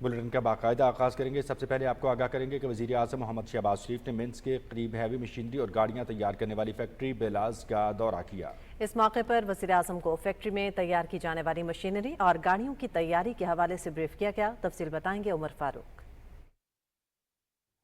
Bulletin का बाकायदा आगाज़ करेंगे। सबसे पहले आपको आगाह करेंगे कि वज़ीर आज़म मोहम्मद शहबाज शरीफ ने मिन्स के करीब हैवी मशीनरी और गाड़ियाँ तैयार करने वाली फैक्ट्री बेलाज का दौरा किया। इस मौके पर वज़ीर आज़म को फैक्ट्री में तैयार की जाने वाली मशीनरी और गाड़ियों की तैयारी के हवाले से ब्रीफ किया गया। तफसील बताएंगे उमर फारूक।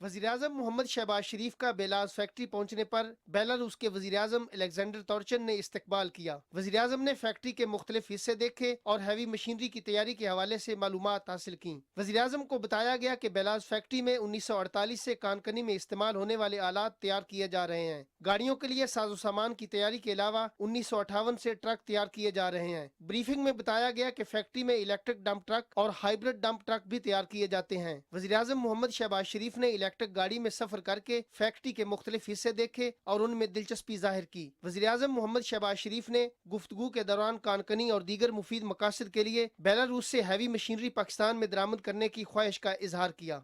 वज़ीर-ए-आज़म मोहम्मद शहबाज शरीफ का बेलाज फैक्ट्री पहुंचने पर बेलारूस के वज़ीर-ए-आज़म अलेक्जेंडर तोर्चन ने इस्तकबाल किया। वज़ीर-ए-आज़म ने फैक्ट्री के मुख्तलिफ हिस्से देखे और हैवी मशीनरी की तैयारी के हवाले से मालूमात हासिल की। वज़ीर-ए-आज़म को बताया गया कि बेलाज फैक्ट्री में 1948 से कानकनी में इस्तेमाल होने वाले आलात तैयार किए जा रहे हैं। गाड़ियों के लिए साजो सामान की तैयारी के अलावा 1958 से ट्रक तैयार किए जा रहे हैं। ब्रीफिंग में बताया गया कि फैक्ट्री में इलेक्ट्रिक डंप ट्रक और हाइब्रिड डंप ट्रक भी तैयार किए जाते हैं। वज़ीर-ए-आज़म मोहम्मद शहबाज शरीफ ने इलेक्ट्रिक गाड़ी में सफर करके फैक्ट्री के मुख्तलिफ हिस्से देखे और उनमें दिलचस्पी जाहिर की। वज़ीर-ए-आज़म मोहम्मद शहबाज शरीफ ने गुफ्तगू के दौरान कानकनी और दीगर मुफीद मकासद के लिए बेलारूस से हैवी मशीनरी पाकिस्तान में दरामद करने की ख्वाहिश का इजहार किया।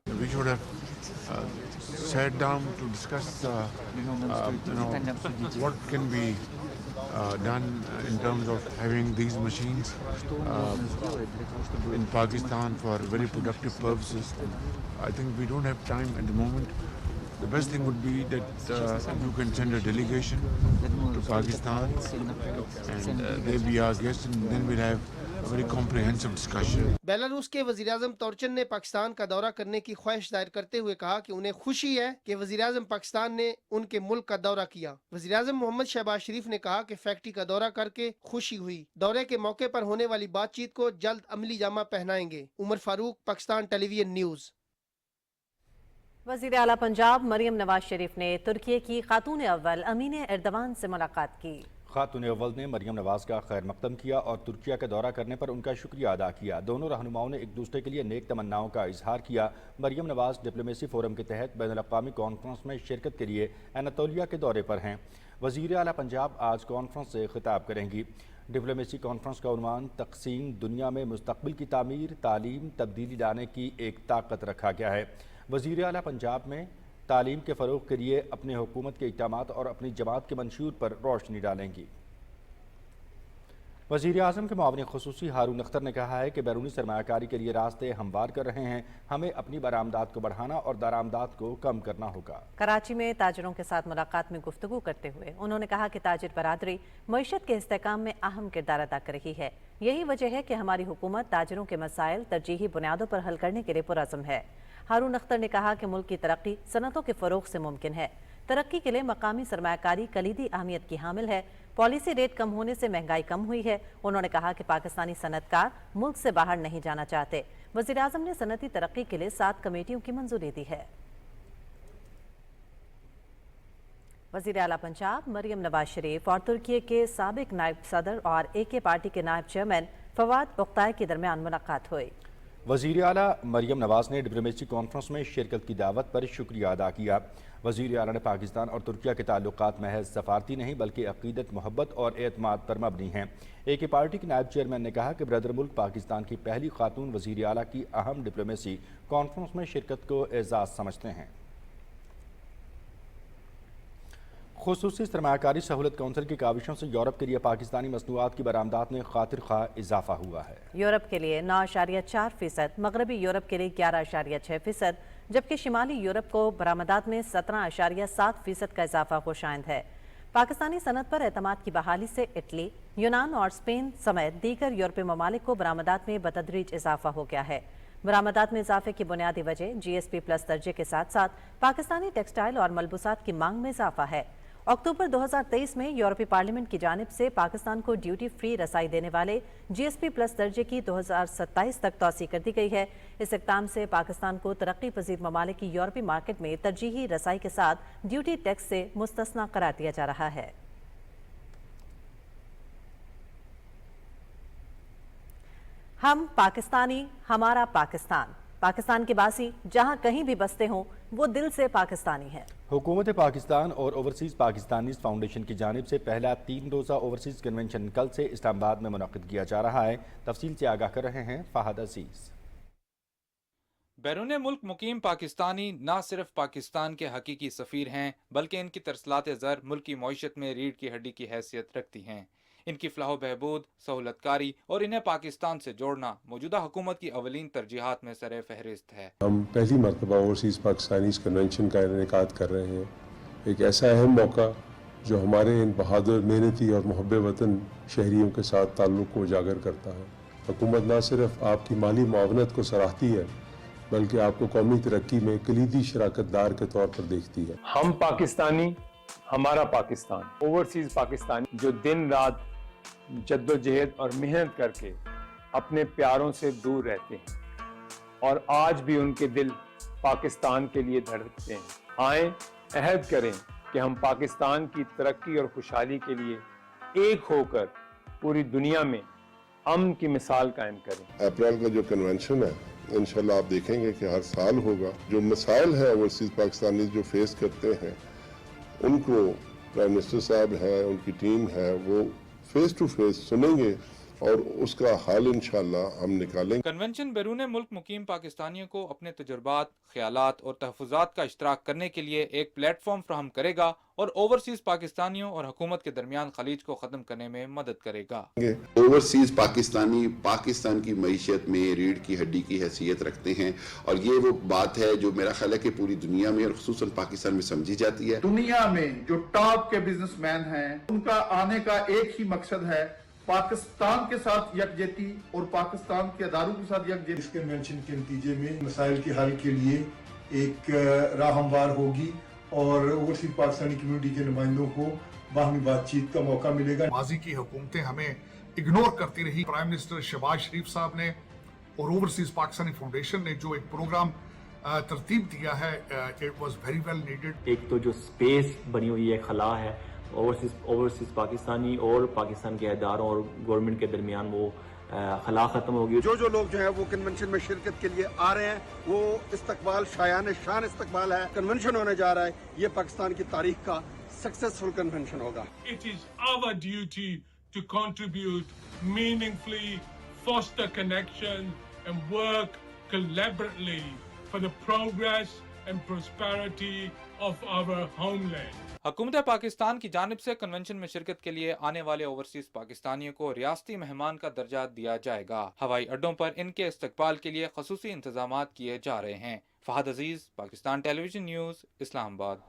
Sat down to discuss what can be done in terms of having these machines in Pakistan for very productive purposes. I think we don't have time at the moment. The best thing would be that you can send a delegation to Pakistan and they be our guests, and then we'll have a very comprehensive discussion. Belarus के वज़ीर-ए-आज़म तोर्चन ने पाकिस्तान का दौरा करने की ख्वाहिश जाहिर करते हुए कहा कि उन्हें खुशी है कि वज़ीर-ए-आज़म पाकिस्तान ने उनके मुल्क का दौरा किया। वज़ीर-ए-आज़म मोहम्मद शहबाज शरीफ ने कहा कि फैक्ट्री का दौरा करके खुशी हुई। दौरे के मौके पर होने वाली बातचीत को जल्द अमली जामा पहनाएंगे। Omar Farooq, Pakistan television news. वज़ीर आला पंजाब मरियम नवाज शरीफ ने तुर्की की खातून अव्वल अमीन एर्दवान से मुलाकात की। खातून अव्वल ने मरियम नवाज का खैर मकदम किया और तुर्किया का दौरा करने पर उनका शुक्रिया अदा किया। दोनों रहनुमाओं ने एक दूसरे के लिए नेक तमन्नाओं का इजहार किया। मरियम नवाज डिप्लोमेसी फोरम के तहत बैनुल-अक़वामी कॉन्फ्रेंस में शिरकत के लिए एनातोलिया के दौरे पर हैं। वज़ीर आला पंजाब आज कॉन्फ्रेंस से खिताब करेंगी। डिप्लोमेसी कॉन्फ्रेंस का उन्वान तक़सीम दुनिया में मुस्तक़बिल की तामीर, तालीम, तब्दीली लाने की एक ताकत रखा गया है। वज़ीर आला पंजाब में तालीम के फ़रोग़ के लिए अपने हुकूमत के इक़दामात और अपनी जमात के मंशूर पर रोशनी डालेंगी। वज़ीर आज़म के मुआविन ख़ुसूसी हारून अख्तर ने कहा है कि बैरूनी सरमायाकारी के लिए रास्ते हमवार कर रहे हैं। हमें अपनी बरामदात को बढ़ाना और दरामदात को कम करना होगा। कराची में ताजरों के साथ मुलाकात में गुफ्तगू करते हुए उन्होंने कहा कि ताजिर बरादरी मईशत के इस्तेहकाम में अहम किरदार अदा कर रही है। यही वजह है कि हमारी हुकूमत ताजरों के मसाइल तरजीही बुनियादों पर हल करने के लिए पुरअज़्म है। हारून अख्तर ने कहा कि मुल्क की तरक्की सनतों के फ़रोग़ से मुमकिन है। तरक्की के लिए मकामी सरमायाकारी कलीदी अहमियत की हामिल है। पॉलिसी रेट कम होने से महंगाई कम हुई है। उन्होंने कहा कि पाकिस्तानी सनतकार मुल्क से बाहर नहीं जाना चाहते। वज़ीर आज़म ने सनती तरक्की के लिए 7 कमेटियों की मंजूरी दी है। वज़ीर आला पंजाब मरियम नवाज शरीफ और तुर्की के साबिक नायब सदर और AK पार्टी के नायब चेयरमैन फवाद ओक्ताई के दरमियान मुलाकात हुई। वज़ीर आला मरियम नवाज ने डिप्लोमेसी कॉन्फ्रेंस में शिरकत की दावत पर शुक्रिया अदा किया। वज़ीर आला ने पाकिस्तान और तुर्किया के ताल्लुकात महज सफारती नहीं बल्कि अक़ीदत, मोहब्बत और एतमाद पर मबनी हैं। AK पार्टी के नायब चेयरमैन ने कहा कि ब्रदर मुल्क पाकिस्तान की पहली खातून वज़ीर आला की अहम डिप्लोमेसी कॉन्फ्रेंस में शिरकत को एजाज़ समझते हैं। ख़ुसूसी सरमायाकारी सहूलत कौंसिल की काविशों से यूरोप के लिए पाकिस्तानी मसनूआत की बरामदात में खातिर खा इजाफा हुआ है। यूरोप के लिए 9.4%, मगरबी यूरोप के लिए 11.6%, जबकि शिमाली यूरोप को बरामदात में 17.7% का इजाफा खुशाइंद है। पाकिस्तानी सनत पर एतमाद की बहाली से इटली, यूनान और स्पेन समेत दीगर यूरोपीय ममालिक को बरामदात में बतदरीज इजाफा हो गया है। बरामदात में इजाफे की बुनियादी वजह GSP+ दर्जे के साथ साथ पाकिस्तानी टेक्सटाइल और मलबूसात की मांग में इजाफा है। अक्टूबर 2023 में यूरोपीय पार्लियामेंट की जानिब से पाकिस्तान को ड्यूटी फ्री रसाई देने वाले GSP+ दर्जे की 2027 तक तौसी कर दी गई है। इस इक़दाम से पाकिस्तान को तरक्की पजीर ममालिक की यूरोपीय मार्केट में तरजीही रसाई के साथ ड्यूटी टैक्स से मुस्तस्ना करार दिया जा रहा है। हम पाकिस्तानी, हमारा पाकिस्तान। पाकिस्तान के बासी जहां कहीं भी बसते हों वो दिल से पाकिस्तानी है। हुकूमत पाकिस्तान और ओवरसीज़ पाकिस्तानीज़ फाउंडेशन की जानिब से पहला 3 रोज़ा ओवरसीज़ कन्वेंशन कल से इस्लामाबाद में मुनक़्क़िद किया जा रहा है। तफसील से आगाह कर रहे हैं फ़हद अज़ीज़। बैरून मुल्क मुकीम पाकिस्तानी न सिर्फ पाकिस्तान के हकीकी सफ़ीर हैं बल्कि इनकी तरसलात ज़र मुल्क की मईशत में रीढ़ की हड्डी की हैसियत रखती हैं। ان کی فلاح و بہبود، سہولت کاری اور انہیں پاکستان سے جوڑنا موجودہ حکومت کی اولین ترجیحات میں سر فہرست ہے۔ ہم پہلی مرتبہ اوورسیز پاکستانیز کنونشن کا انعقاد کر رہے ہیں، ایک ایسا اہم موقع جو ہمارے ان بہادر، محنتی اور محب وطن شہریوں کے ساتھ تعلق کو اجاگر کرتا ہے۔ حکومت نہ صرف آپ کی مالی معاونت کو سراہتی ہے بلکہ آپ کو قومی ترقی میں کلیدی شراکت دار کے طور پر دیکھتی ہے۔ ہم پاکستانی، ہمارا پاکستان، اوورسیز پاکستانی جو دن رات جدوجہد اور محنت کر کے اپنے پیاروں سے دور رہتے ہیں اور آج بھی ان کے دل پاکستان کے لیے دھڑکتے ہیں۔ آئیں عہد کریں کہ ہم پاکستان کی ترقی اور خوشحالی کے لیے ایک ہو کر پوری دنیا میں امن کی مثال قائم کریں۔ اپریل کا جو کنونشن ہے انشاءاللہ آپ دیکھیں گے کہ ہر سال ہوگا۔ جو مسائل ہیں اوورسیز پاکستانی جو فیس کرتے ہیں ان کو پرائم منسٹر صاحب ہیں، ان کی ٹیم ہے، وہ فیس ٹو فیس سنیں گے اور اس کا حل انشاءاللہ ہم نکالیں گے۔ کنونشن بیرون ملک مقیم پاکستانیوں کو اپنے تجربات، خیالات اور تحفظات کا اشتراک کرنے کے لیے ایک پلیٹ فارم فراہم کرے گا اور اوورسیز پاکستانیوں اور حکومت کے درمیان خلیج کو ختم کرنے میں مدد کرے گا۔ اوورسیز پاکستانی پاکستان کی معیشت میں ریڑھ کی ہڈی کی حیثیت رکھتے ہیں اور یہ وہ بات ہے جو میرا خیال ہے کہ پوری دنیا میں اور خصوصاً پاکستان میں سمجھی جاتی ہے۔ دنیا میں جو ٹاپ کے بزنس مین ہیں ان کا آنے کا ایک ہی مقصد ہے پاکستان کے ساتھ یکجہتی اور پاکستان کے اداروں کے ساتھ یکجہتی۔ اس کنونشن کے نتیجے میں مسائل کے حل کے لیے ایک راہ ہموار ہوگی اور اوورسیز پاکستانی کمیونٹی کے نمائندوں کو باہمی بات چیت کا موقع ملے گا۔ ماضی کی حکومتیں ہمیں اگنور کرتی رہی۔ پرائم منسٹر شہباز شریف صاحب نے اور اوورسیز پاکستانی فاؤنڈیشن نے جو ایک پروگرام ترتیب دیا ہے، it was very well needed. ایک تو جو سپیس بنی ہوئی ہے، خلا ہے اوورسیز پاکستانی اور پاکستان کے اداروں اور گورنمنٹ کے درمیان، وہ خلا ختم ہوگی۔ جو لوگ جو ہیں وہ کنونشن میں شرکت کے لیے آ رہے ہیں وہ استقبال شایان شان استقبال ہے۔ کنونشن ہونے جا رہا ہے، یہ پاکستان کی تاریخ کا سکسیسفل کنونشن ہوگا۔ It is our duty to contribute meaningfully, foster connection and work collaboratively for the progress and prosperity of our homeland. حکومت پاکستان کی جانب سے کنونشن میں شرکت کے لیے آنے والے اوورسیز پاکستانیوں کو ریاستی مہمان کا درجہ دیا جائے گا۔ ہوائی اڈوں پر ان کے استقبال کے لیے خصوصی انتظامات کیے جا رہے ہیں۔ فہد عزیز، پاکستان ٹیلی ویژن نیوز، اسلام آباد۔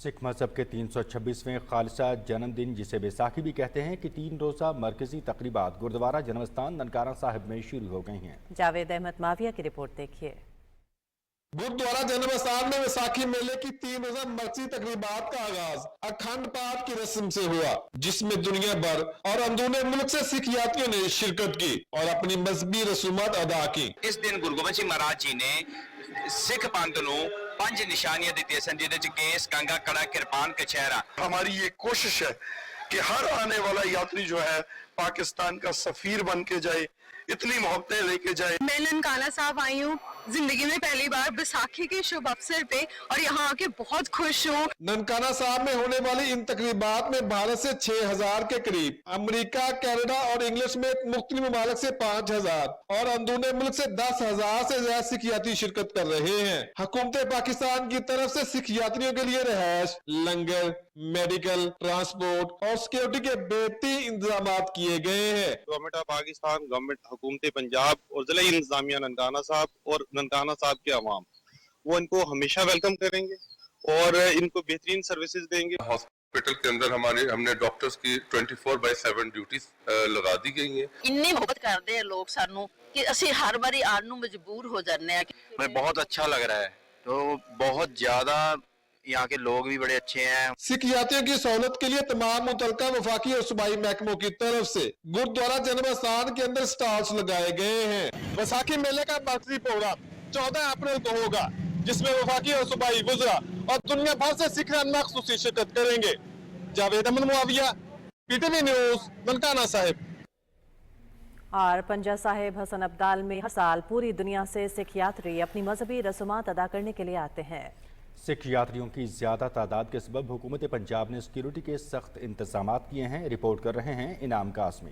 سکھ مذہب کے 326ویں خالصہ جنم دن جسے بیساکھی بھی کہتے ہیں کہ 3 روزہ مرکزی تقریبات گردوارہ جنمستان ننکانہ صاحب میں شروع ہو گئی ہیں۔ جاوید احمد معاویہ کی رپورٹ دیکھیے۔ گردوارہ جنمستان میں بیساکھی میلے کی 3 روزہ مرکزی تقریبات کا آغاز اکھنڈ پاٹ کی رسم سے ہوا، جس میں دنیا بھر اور اندرون ملک سے سکھ یاتریوں نے شرکت کی اور اپنی مذہبی رسومات ادا کی۔ اس دن گرو گوبند سنگھ مہاراج جی نے سکھ پنتھ نو 5 نشانیاں دیتی سن، جہدے وچ کیس، کنگا، کڑا، کرپان، کچہرا۔ ہماری یہ کوشش ہے کہ ہر آنے والا یاتری جو ہے پاکستان کا سفیر بن کے جائے، اتنی محبتیں لے کے جائے۔ میں ننکانہ صاحب آئی ہوں زندگی میں پہلی بار بیساکھی کے شبھ اوسر پہ اور یہاں آ کے بہت خوش ہوں۔ ننکانہ صاحب میں ہونے والی ان تقریبات میں بھارت سے 6000 کے قریب، امریکہ، کینیڈا اور انگلش میں مختلف ممالک سے 5000 اور اندرون ملک سے 10,000 سے زیادہ سکھ یاتری شرکت کر رہے ہیں۔ حکومت پاکستان کی طرف سے سکھ یاتریوں کے لیے رہائش، لنگر، میڈیکل، ٹرانسپورٹ اور سیکورٹی کے بہترین انتظامات کیے گئے ہیں۔ گورنمنٹ آف پاکستان، گورنمنٹ حکومت پنجاب اور ضلعی انتظامیہ ننکانہ صاحب اور ننکانہ صاحب کے عوام وہ ان کو ہمیشہ ویلکم کریں گے اور ان کو بہترین سروسز دیں گے۔ ہاسپٹل کے اندر ہم نے ڈاکٹرز کی 24/7 ڈیوٹیز لگا دی گئی ہیں۔ اتنی محبت کرتے ہیں لوگ سانو کہ اسی ہر باری آن نو مجبور ہو جانے ہیں۔ میں بہت اچھا لگ رہا ہے، تو بہت زیادہ یہاں کے لوگ بھی بڑے اچھے ہیں۔ سکھ یاتریوں کی سہولت کے لیے تمام متعلقہ وفاقی اور صوبائی محکموں کی طرف سے گردوارہ جنمستان کے اندر سٹالز لگائے گئے ہیں۔ بیساکھی میلے کا مرکزی پروگرام 14 اپریل کو ہوگا، جس میں وفاقی اور صوبائی وزراء اور دنیا بھر سے سکھ رہنما خصوصی شرکت کریں گے۔ جاوید احمد معاویہ، PTV نیوز، ننکانہ صاحب۔ اور پنجہ صاحب حسن ابدال میں ہر سال پوری دنیا سے سکھ یاتری اپنی مذہبی رسومات ادا کرنے کے لیے آتے ہیں۔ سکھ یاتریوں کی زیادہ تعداد کے سبب حکومت پنجاب نے سیکیورٹی کے سخت انتظامات کیے ہیں۔ رپورٹ کر رہے ہیں انعام قاسمی۔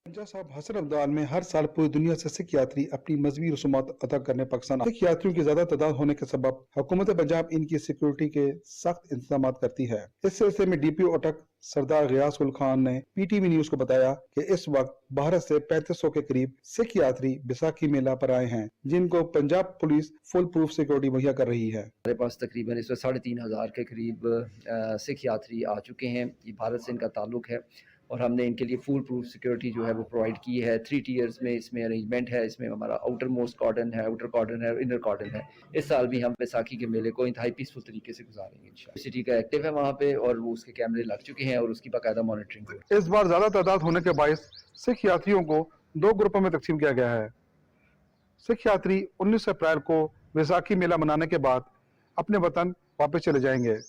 पंजा साहब हसन अब्दाल में हर साल पूरी दुनिया से सिख यात्री अपनी मजहबी रसूमात अदा करने पाकिस्तान सिख यात्रियों की ज्यादा तादाद होने के सबब हुकूमत पंजाब इनकी सिक्योरिटी के सख्त इंतजाम करती है। इस सिलसिले में DPO अटक सरदार गयास उल खान ने PTV न्यूज को बताया कि इस वक्त भारत से 3500 के करीब सिख यात्री बैसाखी मेला पर आए हैं, जिनको Punjab police full proof security मुहैया कर रही है। हमारे पास तकरीबन इस वक्त 3500 के करीब सिख यात्री आ चुके हैं। ये भारत से इनका ताल्लुक है और हमने इनके लिए फुल प्रूफ सिक्योरिटी जो है वो प्रोवाइड की है। 3 टीयर्स में इसमें अरेंजमेंट है। इसमें हमारा आउटर मोस्ट कॉर्डन है, आउटर कॉर्डन है और इनर कॉर्डन है। इस साल भी हम बैसाखी के मेले को इंतहाई पीसफुल तरीके से गुजारेंगे इंशाल्लाह। सिटी का एक्टिव है वहाँ पे और वो उसके कैमरे लग चुके हैं और उसकी बाकायदा मॉनिटरिंग हो। इस बार ज्यादा तादाद होने के बायस सिख यात्रियों को 2 ग्रुपों में तकसीम किया गया है। सिख यात्री 19 अप्रैल को बैसाखी मेला मनाने के बाद अपने वतन वापस चले जाएंगे।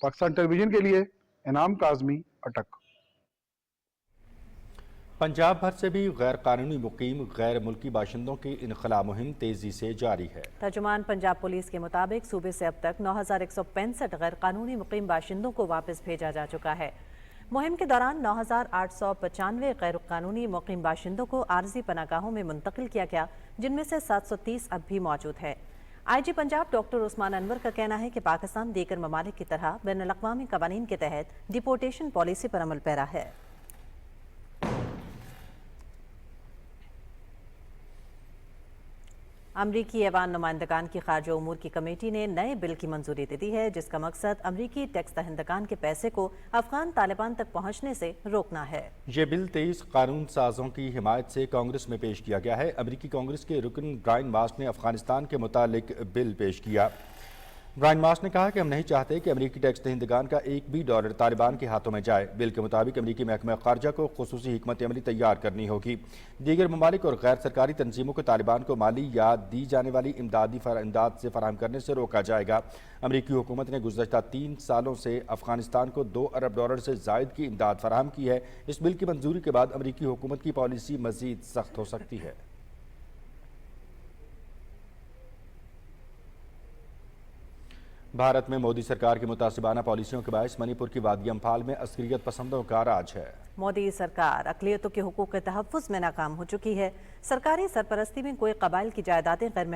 पाकिस्तान टेलीविजन के लिए इनाम काजमी अटक। पंजाब भर से भी गैर कानूनी मुकीम गैर मुल्की बाशिंदों की इनखला मुहिम तेजी से जारी है। तर्जुमान पंजाब पुलिस के मुताबिक सूबे से अब तक 9165 गैर कानूनी मुकीम बाशिंदों को वापस भेजा जा चुका है। मुहिम के दौरान 9895 गैर कानूनी मुकीम बाशिंदों को आर्जी पनागाहों में मुंतकिल किया गया, जिनमें से 730 अब भी मौजूद है। IG पंजाब डॉक्टर उस्मान अनवर का कहना है कि पाकिस्तान दीगर ममालिक की तरह बैनुल-अक़वामी कवानीन के तहत डिपोर्टेशन पॉलिसी पर अमल पैरा है। अमरीकी ऐवान नुमाइंदगान की खारजा उमूर की कमेटी ने नए बिल की मंजूरी दे दी है, जिसका मकसद अमरीकी टैक्स दहिंदगान के पैसे को अफगान तालिबान तक पहुंचने से रोकना है। ये बिल 23 कानून साजों की हिमायत से कांग्रेस में पेश किया गया है। अमरीकी कांग्रेस के रुकन ब्रायन मास ने अफगानिस्तान के मुतालिक बिल पेश किया। ब्रायन मास ने कहा कि हम नहीं चाहते कि अमरीकी टैक्स दहिंदगान का एक भी डॉलर तालिबान के हाथों में जाए। बिल के मुताबिक अमरीकी महकमा खारजा को खुसूसी हिकमत अमली तैयार करनी होगी। दीगर ममालिक और गैर सरकारी तंजीमों को तालिबान को माली या दी जाने वाली इमदाद से फराहम करने से रोका जाएगा। अमरीकी हुकूमत ने गुज़श्ता 3 सालों से अफगानिस्तान को $2 अरब से जायद की इमदाद फराहम की है। इस बिल की मंजूरी के बाद अमरीकी हुकूमत की पॉलिसी मजीद सख्त हो सकती है। भारत में मोदी सरकार की मुतासिबाना पॉलिसियों के बायस मणिपुर की वादी अम्फाल में अस्करियत पसंदों का राज है। मोदी सरकार अक़लियतों के हुकूक के तहफ़्फ़ुज़ में नाकाम हो चुकी है। सरकारी सरपरस्ती में कोई कबाइल की जायदादें गैर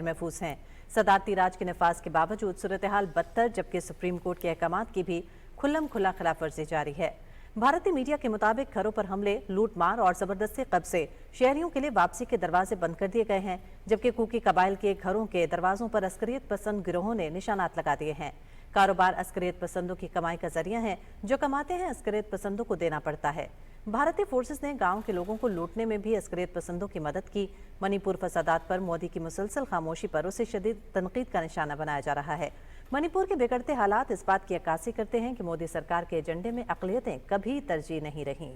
महफूज हैं। सदारती राज के नफाज के बावजूद सूरत हाल बदतर, जबकि सुप्रीम कोर्ट के अहकामात की भी खुल्लम खुला खिलाफ वर्जी जारी है। भारतीय मीडिया के मुताबिक घरों पर हमले, लूट मार और जबरदस्ती कब्जे शहरियों के लिए वापसी के दरवाजे बंद कर दिए गए हैं, जबकि कुकी कबाइल के घरों के दरवाजों पर अस्करियत पसंद गिरोहों ने निशानात लगा दिए हैं। कारोबार अस्करियत पसंदों की कमाई का जरिया है, जो कमाते हैं अस्करियत पसंदों को देना पड़ता है। भारतीय फोर्सेस ने गांव के लोगों को लूटने में भी अस्करियत पसंदों की मदद की। मणिपुर फसादात पर मोदी की मुसलसल खामोशी पर उसे शदीद तनकीद का निशाना बनाया जा रहा है। मणिपुर के बिगड़ते हालात इस बात की अक्कासी करते हैं कि मोदी सरकार के एजेंडे में अक़लियतें कभी तरजीह नहीं रहीं।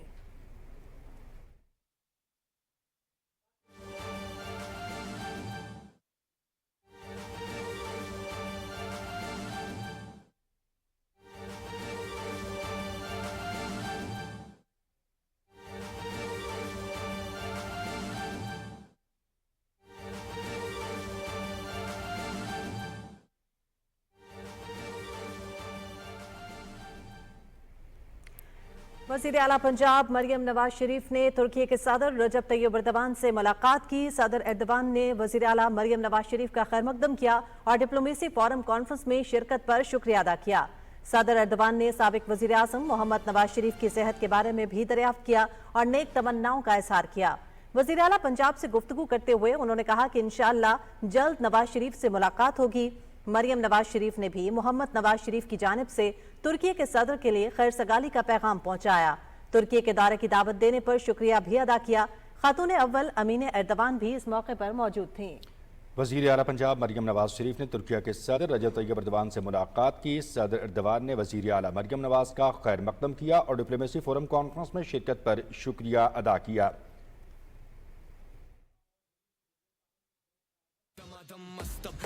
वज़ीर आला पंजाब मरियम नवाज शरीफ ने तुर्की के सदर रजब तैयब एर्दोगान से मुलाकात की। सदर एर्दोगान ने वज़ीर आला मरियम नवाज शरीफ का खैर मकदम किया और डिप्लोमेसी फोरम कॉन्फ्रेंस में शिरकत पर शुक्रिया अदा किया। सदर एर्दोगान ने साबिक वज़ीर आज़म मोहम्मद नवाज शरीफ की सेहत के बारे में भी दरियाफ्त किया और नेक तमन्नाओं का इजहार किया। वज़ीर आला पंजाब से गुफ्तगू करते हुए उन्होंने कहा कि इंशाअल्लाह जल्द नवाज शरीफ से मुलाकात होगी। मरियम नवाज शरीफ ने भी मोहम्मद नवाज शरीफ की जानिब से तुर्की के सदर के लिए खैर सगाली का पैगाम पहुंचाया। तुर्की के दौरे की दावत देने पर शुक्रिया भी अदा किया। खातून अव्वल अमीन एर्दोगान भी इस मौके पर मौजूद थीं। वज़ीर आला पंजाब मरियम नवाज शरीफ ने तुर्की के सदर रजब तैयब एर्दोगान से मुलाकात की। सदर एर्दोगान ने वज़ीर आला मरियम नवाज का खैर मकदम किया और डिप्लोमेसी फोरम कॉन्फ्रेंस में शिरकत पर शुक्रिया अदा किया।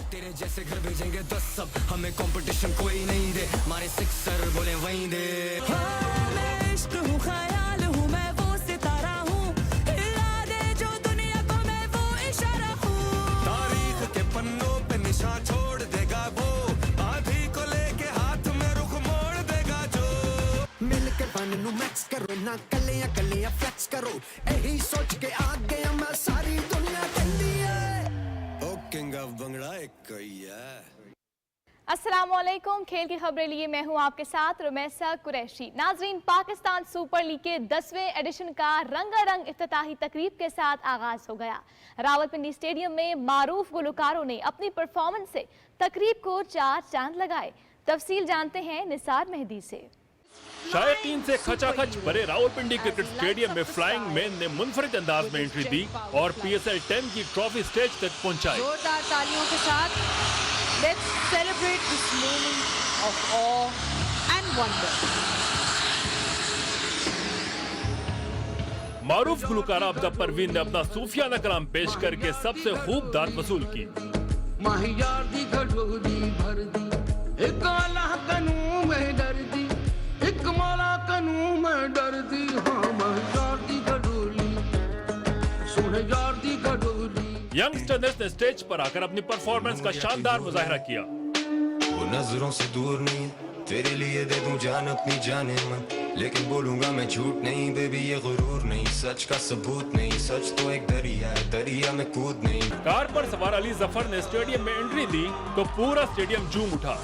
तेरे जैसे घर भेजेंगे 10 सब, हमें कंपटीशन कोई नहीं दे, मारे सिक्सर बोले वहीं दे। मैं इश्क हूँ, ख्याल हूँ, मैं वो सितारा हूँ, हिला दे जो दुनिया को मैं वो इशारा हूँ। तारीख के पन्नों पे निशान छोड़ देगा वो, आधी को लेके हाथ में रुख मोड़ देगा जो। मिलकर फन नु मैक्स करो ना, कलियां फ्लेक्स करो, अस्सलाम वालेकुम। खेल की खबरें लिए मैं हूं आपके साथ रुमैसा कुरैशी। नाजरीन, पाकिस्तान सुपर लीग के 10वें एडिशन का रंगारंग इफ्तिताही तकरीब के साथ आगाज हो गया। रावलपिंडी स्टेडियम में मारूफ गुलकारों ने अपनी परफॉर्मेंस से तकरीब को 4 चांद लगाए। तफसील जानते हैं निसार मेहदी से। शायकीन से खचाखच भरे रावलपिंडी क्रिकेट स्टेडियम में फ्लाइंग मैन ने मुनफरिद अंदाज में एंट्री दी और PSL 10 की ट्रॉफी स्टेज तक पहुंचाई। जोरदार तालियों के साथ let's celebrate this moment of awe and wonder. मारूफ गुलकारा अब्दा परवीन ने अपना सूफियाना कलाम पेश करके सबसे खूब दाद वसूल की। यंगस्टर्स ने स्टेज पर आकर अपनी परफॉर्मेंस का शानदार मुजाहिरा किया। वो नजरों से दूर नहीं, तेरे लिए दे दूं जान अपनी जाने मन, लेकिन बोलूंगा मैं झूठ नहीं बेबी, ये गुरूर नहीं, सच का सबूत नहीं, सच तो एक दरिया है, दरिया में कूद नहीं। कार पर सवार अली जफर ने स्टेडियम में एंट्री दी तो पूरा स्टेडियम झूम उठा।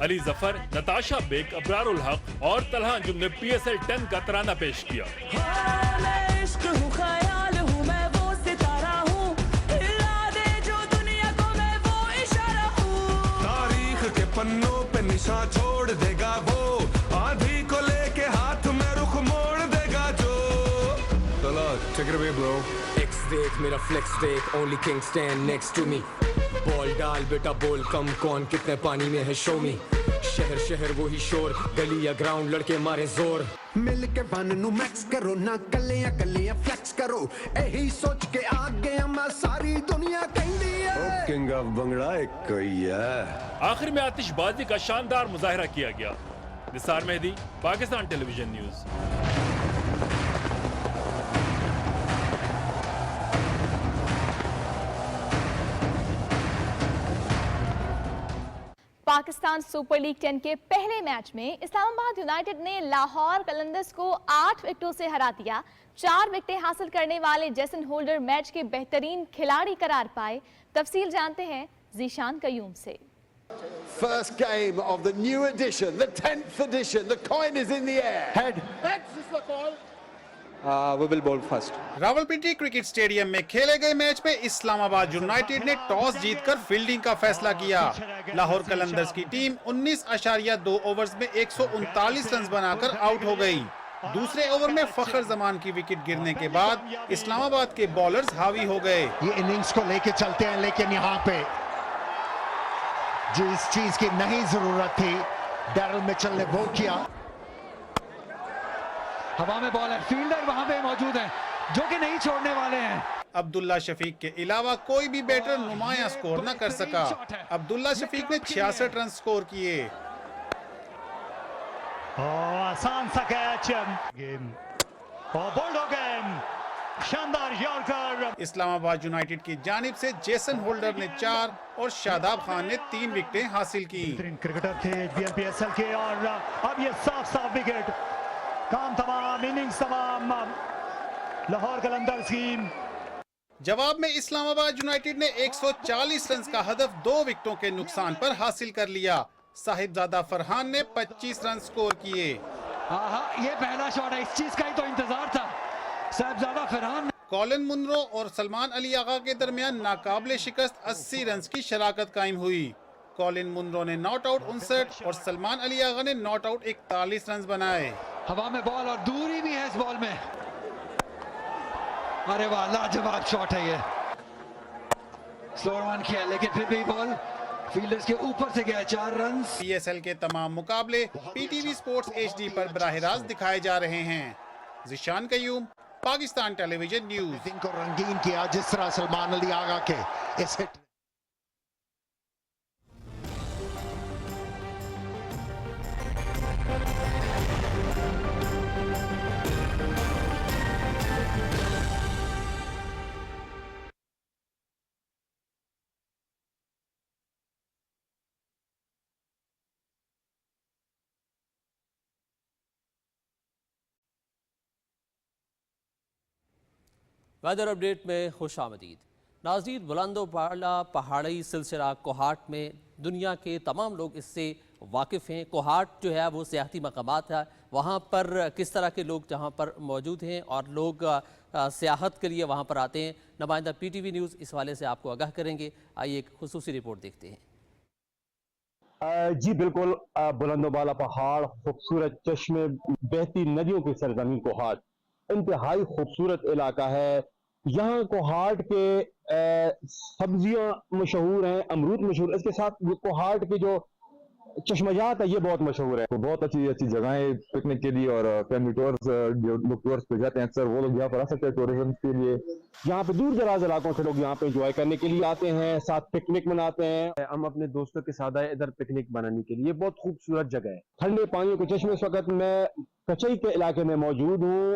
अली जफर, नताशा बेग, अबरारुल हक और तलहा अंजुम ने PSL 10 का तराना पेश किया। तारीख के पन्नों पे निशान छोड़ देगा वो, आंधी को लेके हाथ में रुख मोड़ देगा जो। चलो take it away bro। X देख मेरा फ्लेक्स देख, only king stand next to me। Ball डाल बेटा बोल कम, कौन कितने पानी में है शो मी। शहर शहर वो ही शोर, गली या ग्राउंड लड़के मारे जोर। मिल के फन नु मैक्स करो ना, कलियां कलियां फ्लेक्स करो, यही सोच के आगे हम सारी दुनिया कहती है किंग ऑफ बंगड़ा एक कोई है। आखिर में आतिशबाजी का शानदार मुजाहिरा किया गया। Nisar Mehdi, Pakistan television news. Pakistan super league 10 के पहले मैच में इस्लामाबाद यूनाइटेड ने लाहौर कलंदर्स को 8 विकेटों से हरा दिया। 4 विकेटें हासिल करने वाले जेसन होल्डर मैच के बेहतरीन खिलाड़ी करार पाए। तफसील जानते हैं जीशान कयूम से। First game of the new edition, the 10th edition. The coin is in the air. Head. Heads is the call. We will bowl first. Rawalpindi cricket stadium में खेले गए मैच में इस्लामाबाद यूनाइटेड ने टॉस जीतकर फील्डिंग का फैसला किया। लाहौर कलंदर्स की टीम 19.2 ओवर्स में 139 रन बनाकर आउट हो गई। दूसरे ओवर में फखर जमान की विकेट गिरने के बाद इस्लामाबाद के बॉलर्स हावी हो गए। ये इनिंग्स को लेके चलते हैं, लेकिन यहाँ पे जिस चीज की नहीं जरूरत थी डैरल मिचेल ने वो किया। हवा में बॉल है, फील्डर वहां पे मौजूद है जो कि नहीं छोड़ने वाले हैं। अब्दुल्ला शफीक के अलावा कोई भी बैटर नुमाया स्कोर न कर सका। अब्दुल्ला शफीक ने 66 रन स्कोर किए। आसान सा कैच, गेम बोल्ड हो गए, शानदार यॉर्कर। इस्लामाबाद यूनाइटेड की जानिब से जेसन होल्डर ने 4 और शादाब खान ने 3 विकेटें हासिल की। क्रिकेटर थे HBL PSL के और अब ये साफ विकेट, काम तमाम, इनिंग्स तमाम लाहौर कलंदर्स की। जवाब में इस्लामाबाद यूनाइटेड ने 140 रन का हदफ 2 विकेटों के नुकसान पर हासिल कर लिया। साहिबजादा फरहान ने 25 रन स्कोर किए। ये पहला शॉट है, इस चीज का ही तो इंतजार था। साहिबजादा फरहान। कॉलिन मुनरो और सलमान अली आगा के दरमियान नाकाबिले शिकस्त 80 रन की शराकत कायम हुई। कॉलिन मुनरो ने नॉट आउट 59 और सलमान अली आगा ने नॉट आउट 41 रन बनाए। हवा में बॉल और दूरी भी है इस बॉल में। अरे वाह, लाजवाब शॉट है ये। स्लोअर वन किया लेकिन फिर भी बॉल फील्डर्स के ऊपर से गया। 4 रन। PSL के तमाम मुकाबले PTV स्पोर्ट्स HD पर बराह रास्त दिखाए जा रहे हैं। Zeeshan Qayyum, Pakistan television news. इनको रंगीन किया जिस तरह सलमान अली आगा के इस हिट वेदर अपडेट में खुश आमदीद। नाज़रीन, बुलंदो बाला पहाड़ी सिलसिला कोहाट में दुनिया के तमाम लोग इससे वाकिफ़ हैं। कोहाट जो है वो सियाहती मकामात है, वहाँ पर किस तरह के लोग जहाँ पर मौजूद हैं और लोग सियाहत के लिए वहाँ पर आते हैं। नुमाइंदा PTV न्यूज़ इस वाले से आपको आगाह करेंगे। आइए एक खुसूसी रिपोर्ट देखते हैं। जी बिल्कुल, बुलंदोबाला पहाड़, खूबसूरत चश्मे, बहती नदियों की सरजमीन कोहाट इंतहाई खूबसूरत इलाका है। यहाँ कोहाट के सब्जियां मशहूर हैं, अमरूद मशहूर, इसके साथ कोहाट के जो चश्मजात है ये बहुत मशहूर है। तो बहुत अच्छी अच्छी जगहें पिकनिक के लिए और फैमिली टूर्स, जो लोग टूर्स पे जाते हैं अक्सर वो लोग यहाँ पर आ सकते हैं टूरिज्म के लिए। यहाँ पे दूर दराज इलाकों से लोग यहाँ पे एंजॉय करने के लिए आते हैं, साथ पिकनिक मनाते हैं। हम अपने दोस्तों के साथ आए इधर पिकनिक मनाने के लिए। बहुत खूबसूरत जगह है, ठंडे पानियों के चश्मे। इस वक्त मैं कचई के इलाके में मौजूद हूँ।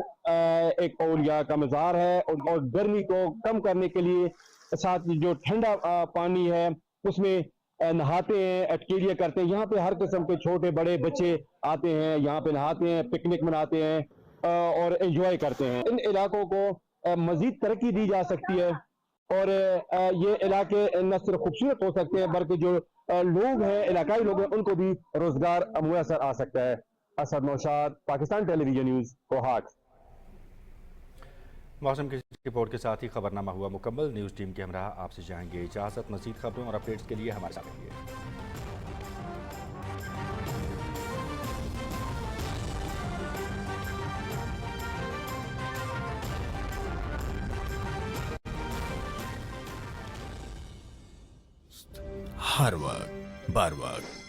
एक औलिया का मज़ार है और गर्मी को कम करने के लिए साथ जो ठंडा पानी है उसमें नहाते हैं, अटकेलियाँ करते हैं। यहाँ पे हर किस्म के छोटे बड़े बच्चे आते हैं, यहाँ पे नहाते हैं, पिकनिक मनाते हैं और एंजॉय करते हैं। इन इलाकों को मजीद तरक्की दी जा सकती है और ये इलाके न सिर्फ खूबसूरत हो सकते हैं बल्कि जो लोग हैं, इलाकाई लोग हैं, उनको भी रोजगार मुयसर आ सकता है। Asad Naushad, Pakistan television news, Kohat. मौसम की रिपोर्ट के साथ ही खबरनामा हुआ मुकम्मल। न्यूज़ टीम के हमरा आपसे चाहेंगे इजाज़त। मज़ीद खबरों और अपडेट्स के लिए हमारे साथ रहिए। हर वक्त, बार वक्त